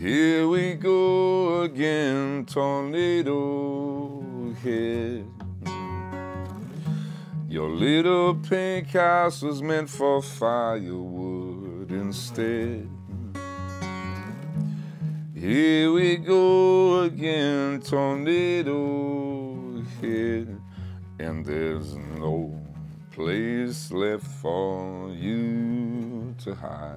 Here we go again, tornado head. Your little pink house was meant for firewood instead. Here we go again, tornado head. And there's no place left for you to hide.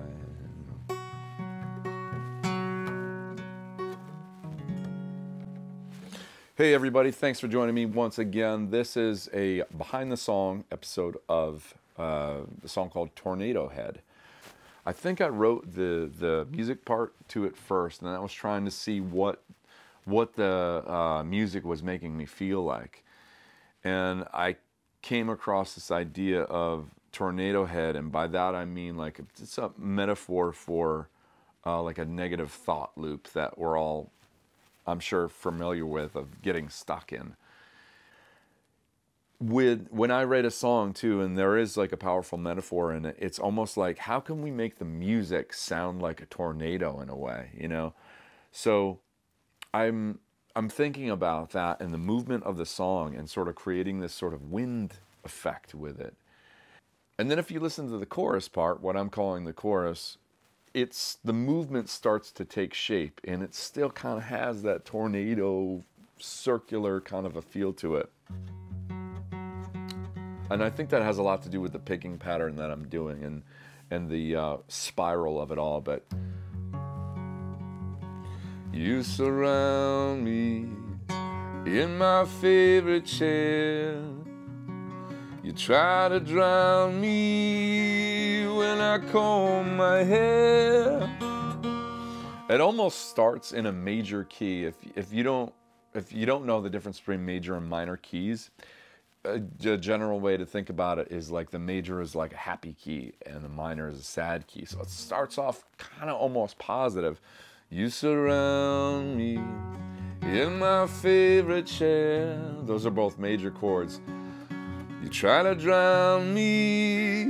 Hey everybody, thanks for joining me once again. This is a behind the song episode of the song called Tornado Head. I think I wrote the music part to it first, and I was trying to see what the music was making me feel like. And I came across this idea of tornado head, and by that I mean like it's a metaphor for like a negative thought loop that we're all, I'm sure, familiar with, of getting stuck in. When I write a song too, and there is like a powerful metaphor in it, it's almost like, how can we make the music sound like a tornado in a way, you know? So I'm thinking about that and the movement of the song and sort of creating this sort of wind effect with it. And then if you listen to the chorus part, what I'm calling the chorus, it's the movement starts to take shape, and it still kind of has that tornado circular kind of a feel to it. And I think that has a lot to do with the picking pattern that I'm doing and the spiral of it all. But you surround me in my favorite chair. You try to drown me when I comb my hair. It almost starts in a major key. If you don't know the difference between major and minor keys, a general way to think about it is like the major is like a happy key and the minor is a sad key. So it starts off kind of almost positive. You surround me in my favorite chair. Those are both major chords. You try to drown me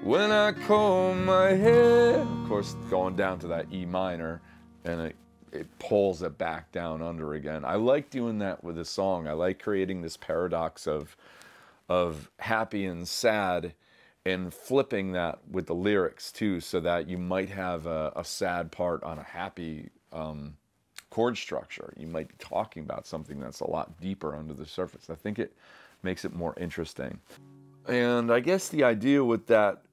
when I comb my hair. Of course, going down to that E minor, and it pulls it back down under again. I like doing that with a song. I like creating this paradox of happy and sad, and flipping that with the lyrics too, so that you might have a sad part on a happy chord structure. You might be talking about something that's a lot deeper under the surface. I think it makes it more interesting. And I guess the idea with that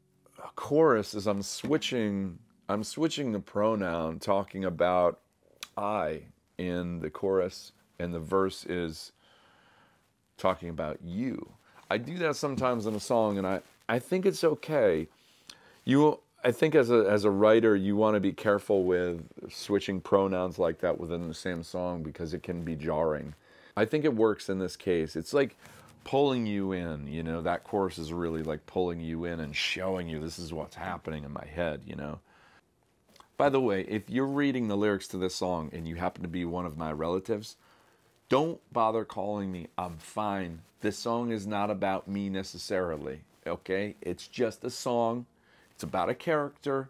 chorus is I'm switching the pronoun, talking about I in the chorus, and the verse is talking about you. I do that sometimes in a song, and I think it's okay. I think as a writer, you want to be careful with switching pronouns like that within the same song, because it can be jarring. I think it works in this case. It's like pulling you in, you know. That chorus is really like pulling you in and showing you this is what's happening in my head, you know. By the way, if you're reading the lyrics to this song and you happen to be one of my relatives, don't bother calling me. I'm fine. This song is not about me necessarily, okay? It's just a song. It's about a character.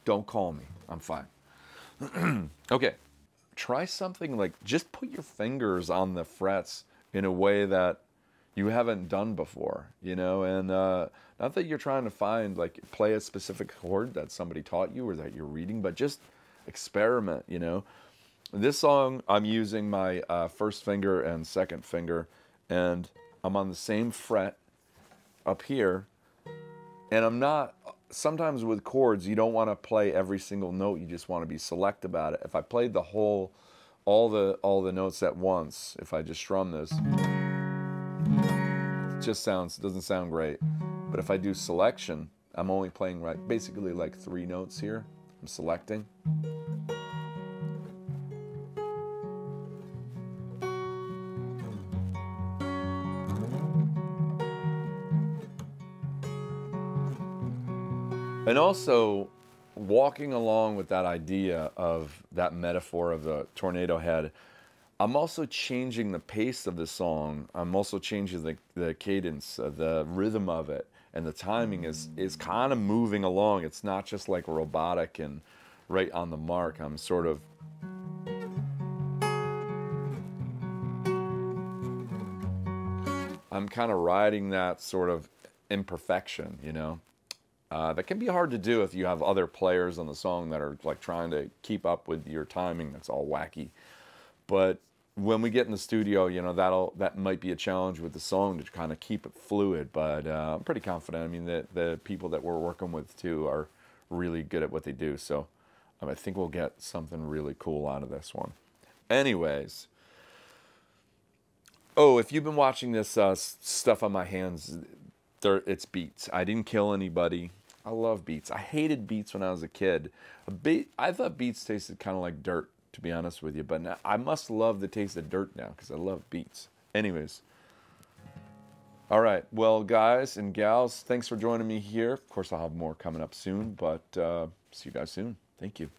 Don't call me. I'm fine. Okay. Try something like, just put your fingers on the frets in a way that you haven't done before, you know? And not that you're trying to play a specific chord that somebody taught you or that you're reading, but just experiment, you know? This song, I'm using my first finger and second finger, and I'm on the same fret up here, and I'm not, sometimes with chords, you don't want to play every single note, you just want to be select about it. If I played all the notes at once, if I just strum this, it just doesn't sound great. But if I do selection, I'm only playing basically like 3 notes here. I'm selecting. And also, walking along with that idea of that metaphor of the tornado head, I'm also changing the pace of the song. I'm also changing the cadence, the rhythm of it, and the timing is kind of moving along. It's not just like robotic and right on the mark. I'm sort of I'm kind of riding that sort of imperfection, you know. That can be hard to do if you have other players on the song that are like trying to keep up with your timing. That's all wacky. But when we get in the studio, you know, that might be a challenge with the song to kind of keep it fluid. But I'm pretty confident. I mean, the people that we're working with too are really good at what they do. So I think we'll get something really cool out of this one. Anyways, oh, if you've been watching this stuff on my hands, it's beets. I didn't kill anybody. I love beets. I hated beets when I was a kid. I thought beets tasted kind of like dirt, to be honest with you. But now, I must love the taste of dirt now because I love beets. Anyways. All right. Well, guys and gals, thanks for joining me here. Of course, I'll have more coming up soon. But see you guys soon. Thank you.